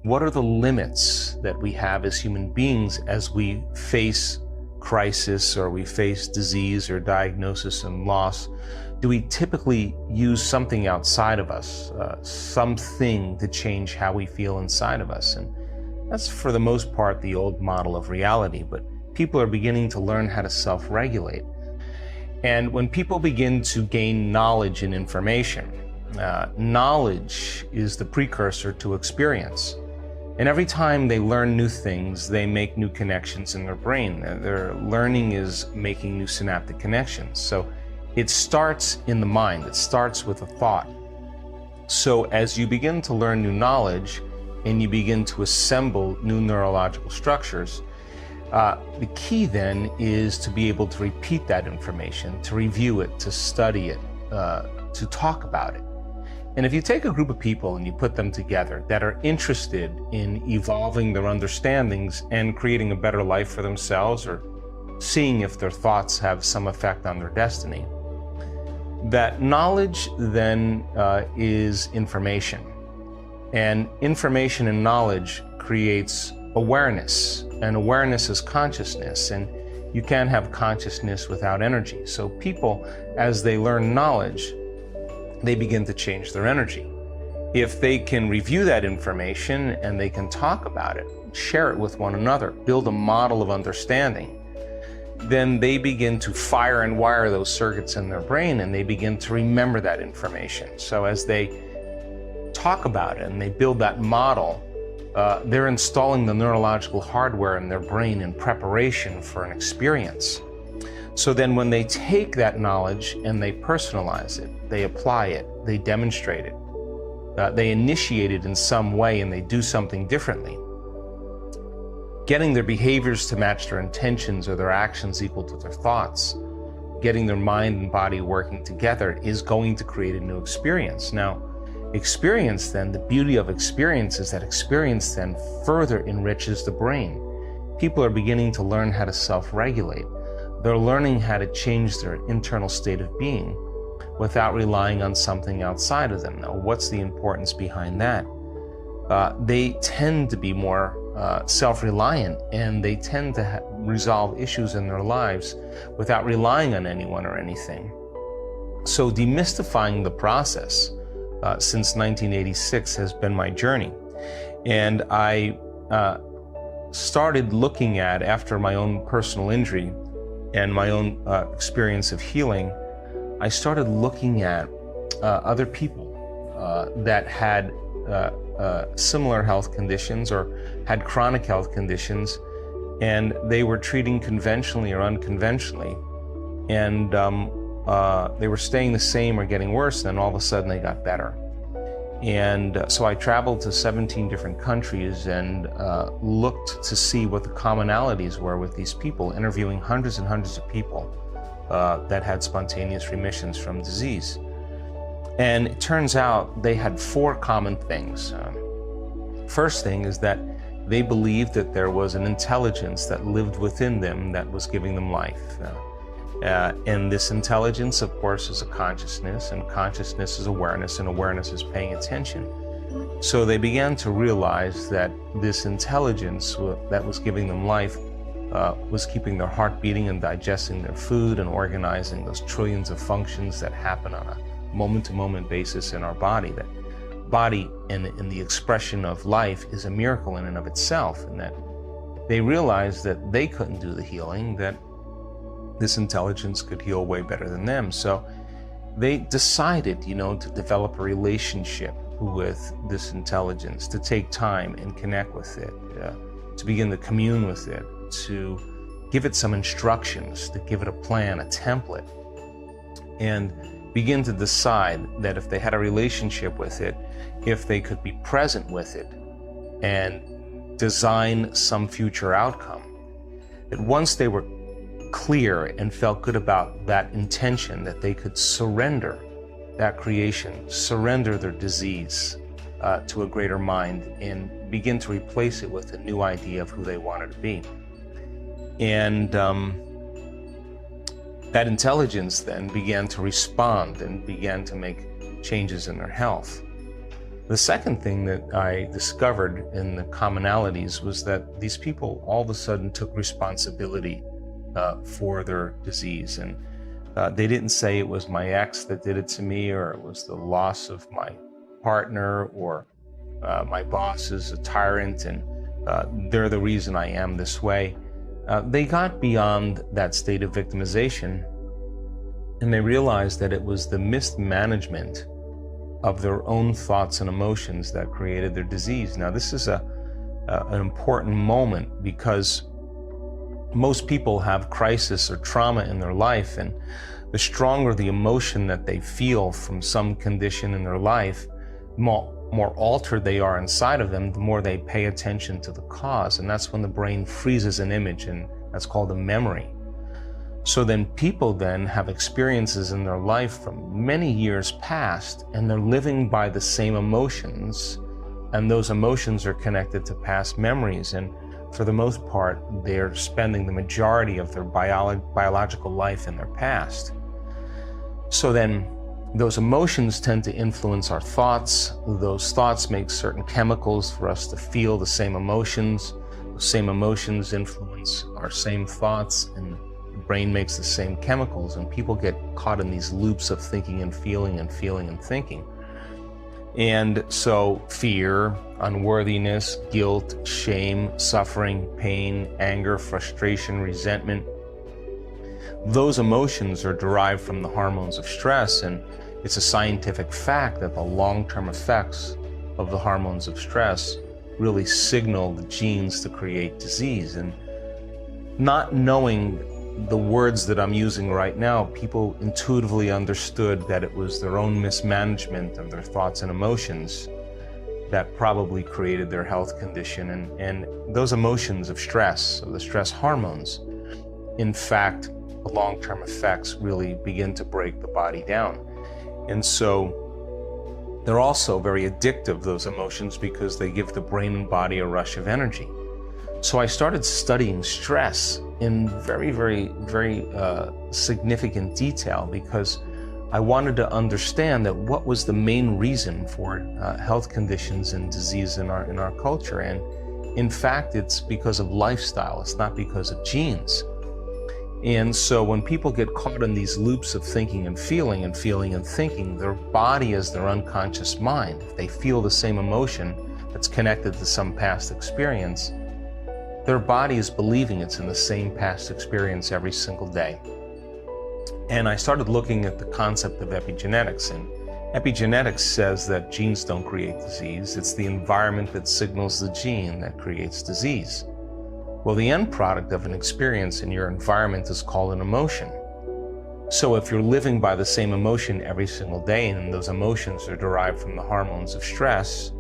what are the limits that we have as human beings as we face crisis or we face disease or diagnosis and loss? Do we typically use something outside of us, something to change how we feel inside of us? And that's for the most part the old model of reality, but people are beginning to learn how to self-regulate. And when people begin to gain knowledge and information, knowledge is the precursor to experience. And every time they learn new things, they make new connections in their brain. Their learning is making new synaptic connections. So it starts in the mind. It starts with a thought. So as you begin to learn new knowledge and you begin to assemble new neurological structures, the key then is to be able to repeat that information, to review it, to study it, to talk about it. And if you take a group of people and you put them together that are interested in evolving their understandings and creating a better life for themselves, or seeing if their thoughts have some effect on their destiny, that knowledge then is information. And information and knowledge creates awareness, and awareness is consciousness, and you can't have consciousness without energy. So people, as they learn knowledge, they begin to change their energy. If they can review that information and they can talk about it, share it with one another, build a model of understanding, then they begin to fire and wire those circuits in their brain, and they begin to remember that information. So as they talk about it and they build that model, they're installing the neurological hardware in their brain in preparation for an experience. So then when they take that knowledge and they personalize it, they apply it, they demonstrate it, they initiate it in some way, and they do something differently, getting their behaviors to match their intentions or their actions equal to their thoughts, getting their mind and body working together is going to create a new experience. Now, experience then, the beauty of experience is that experience then further enriches the brain. People are beginning to learn how to self-regulate. They're learning how to change their internal state of being without relying on something outside of them. Now, what's the importance behind that? They tend to be more self-reliant, and they tend to resolve issues in their lives without relying on anyone or anything. So demystifying the process since 1986 has been my journey. And I started looking at, after my own personal injury and my own experience of healing, I started looking at other people that had similar health conditions or had chronic health conditions, and they were treating conventionally or unconventionally, and they were staying the same or getting worse, and then all of a sudden they got better. And so I traveled to 17 different countries and looked to see what the commonalities were with these people, interviewing hundreds and hundreds of people that had spontaneous remissions from disease. And it turns out they had four common things. First thing is that they believed that there was an intelligence that lived within them that was giving them life. And this intelligence, of course, is a consciousness, and consciousness is awareness, and awareness is paying attention. So they began to realize that this intelligence that was giving them life was keeping their heart beating and digesting their food and organizing those trillions of functions that happen on a moment-to-moment basis in our body. That body in the expression of life is a miracle in and of itself, and that they realized that they couldn't do the healing, that this intelligence could heal way better than them. So they decided, to develop a relationship with this intelligence, to take time and connect with it, to begin to commune with it, to give it some instructions, to give it a plan, a template, and begin to decide that if they had a relationship with it, if they could be present with it and design some future outcome, that once they were clear and felt good about that intention, that they could surrender that creation, surrender their disease to a greater mind, and begin to replace it with a new idea of who they wanted to be. And that intelligence then began to respond and began to make changes in their health. The second thing that I discovered in the commonalities was that these people all of a sudden took responsibility for their disease. And they didn't say it was my ex that did it to me, or it was the loss of my partner, or my boss is a tyrant and they're the reason I am this way. They got beyond that state of victimization, and they realized that it was the mismanagement of their own thoughts and emotions that created their disease. Now, this is an important moment, because most people have crisis or trauma in their life, and the stronger the emotion that they feel from some condition in their life, more altered they are inside of them, the more they pay attention to the cause. And that's when the brain freezes an image, and that's called a memory. So then people then have experiences in their life from many years past, and they're living by the same emotions, and those emotions are connected to past memories. And for the most part, they're spending the majority of their biological life in their past. So then those emotions tend to influence our thoughts. Those thoughts make certain chemicals for us to feel the same emotions. Those same emotions influence our same thoughts, and the brain makes the same chemicals, and people get caught in these loops of thinking and feeling and feeling and thinking. And so fear, unworthiness, guilt, shame, suffering, pain, anger, frustration, resentment, those emotions are derived from the hormones of stress. And it's a scientific fact that the long-term effects of the hormones of stress really signal the genes to create disease. And not knowing the words that I'm using right now, people intuitively understood that it was their own mismanagement of their thoughts and emotions that probably created their health condition. And those emotions of stress, of the stress hormones, in fact, the long-term effects really begin to break the body down. And so they're also very addictive, those emotions, because they give the brain and body a rush of energy. So I started studying stress in very significant detail, because I wanted to understand that what was the main reason for health conditions and disease in our culture. And in fact, it's because of lifestyle. It's not because of genes. And so when people get caught in these loops of thinking and feeling and feeling and thinking, their body is their unconscious mind. If they feel the same emotion that's connected to some past experience, their body is believing it's in the same past experience every single day. And I started looking at the concept of epigenetics, and epigenetics says that genes don't create disease. It's the environment that signals the gene that creates disease. Well, the end product of an experience in your environment is called an emotion. So if you're living by the same emotion every single day, and those emotions are derived from the hormones of stress,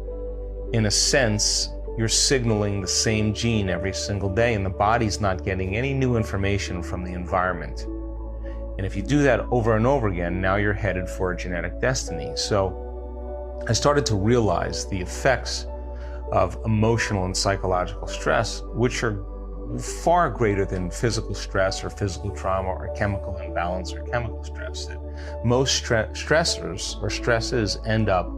in a sense, you're signaling the same gene every single day, and the body's not getting any new information from the environment. And if you do that over and over again, now you're headed for a genetic destiny. So I started to realize the effects of emotional and psychological stress, which are far greater than physical stress or physical trauma or chemical imbalance or chemical stress. That most stressors or stresses end up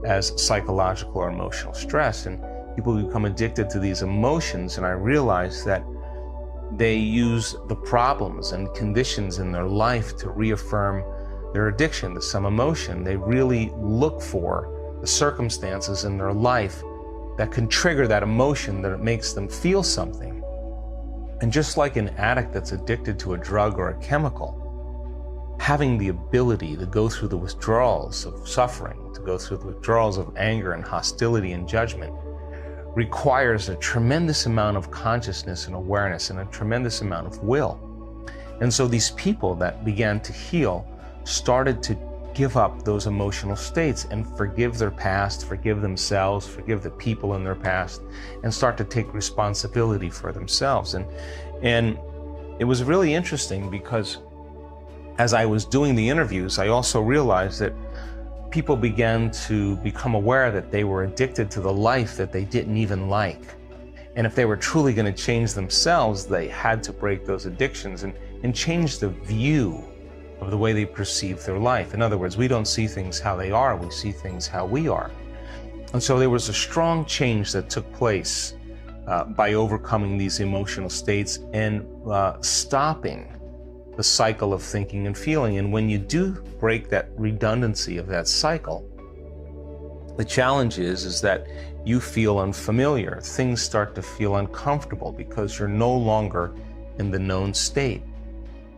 as psychological or emotional stress, and people become addicted to these emotions. And I realized that they use the problems and conditions in their life to reaffirm their addiction to some emotion. They really look for the circumstances in their life that can trigger that emotion, that it makes them feel something. And just like an addict that's addicted to a drug or a chemical, having the ability to go through the withdrawals of suffering, to go through the withdrawals of anger and hostility and judgment, requires a tremendous amount of consciousness and awareness and a tremendous amount of will. And so these people that began to heal started to give up those emotional states and forgive their past, forgive themselves, forgive the people in their past, and start to take responsibility for themselves. And it was really interesting, because as I was doing the interviews, I also realized that people began to become aware that they were addicted to the life that they didn't even like. And if they were truly going to change themselves, they had to break those addictions and change the view of the way they perceive their life. In other words, we don't see things how they are, we see things how we are. And so there was a strong change that took place by overcoming these emotional states and stopping the cycle of thinking and feeling. And when you do break that redundancy of that cycle, the challenge is that you feel unfamiliar. Things start to feel uncomfortable because you're no longer in the known state.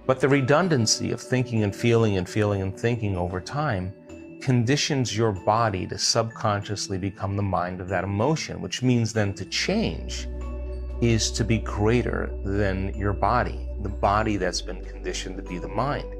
But the redundancy of thinking and feeling and feeling and thinking over time conditions your body to subconsciously become the mind of that emotion, which means then to change is to be greater than your body, the body that's been conditioned to be the mind.